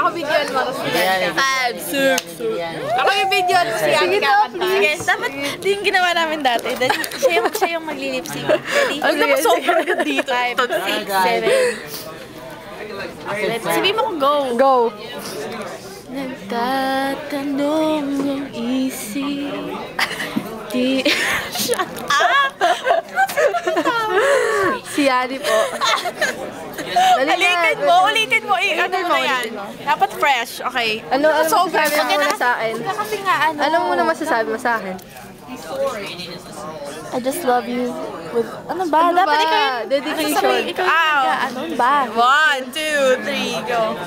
Ako videoan mo. 5, 6. Ako yung videoan mo siya. Sige to, Sige, dapat din ginawa namin dati. Siya yung magli-lip-sync. Ready? Huwag naman sobrang dito. 5, 6, 7. Sabihin mo ko go. Go. Nagtatanong ng isip. Shut up! Si Yani po. Ulitin mo. Ano mo yan? Dapat fresh. Okay. Ano masasabi mo muna sa akin? Kasi nga ano. Ano muna masasabi mo sa akin? I just love you with... Ano ba? Dapat ikaw yung... Dedication. Ikaw yung ano ba? 1, 2, 3, go.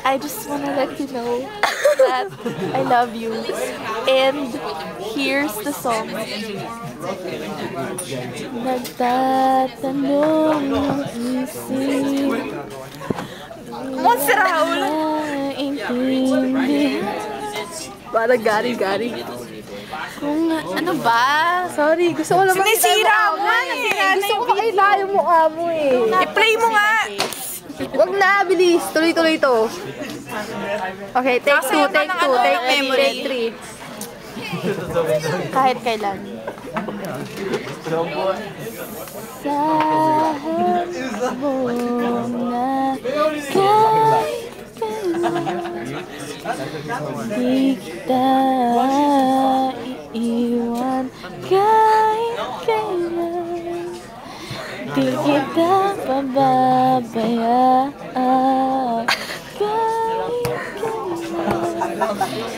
I just wanna let you know that I love you. And here's the song. Nagtatanong ng isip. Monster Raul. Naintindihan. Parang gari-gari. Kung ano ba? Sorry, gusto ko lang Sinisira mo eh. Gusto ko makita yung mukha mo eh. I-play mo nga. Wag na, bilis. Tuloy-tuloy to. Okay, take 2, take 2, take 3. Kahit kailan. Sahab mo na kahit kailan di kita iiwan kahit kailan di kita pababayaan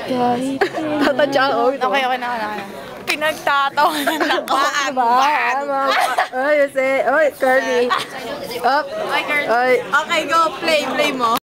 kahit kailan. Tatadya ako. Okay na. Pinagtatawanan na ko. Oy, curly. Up. Okay, Oy. go. Play mo.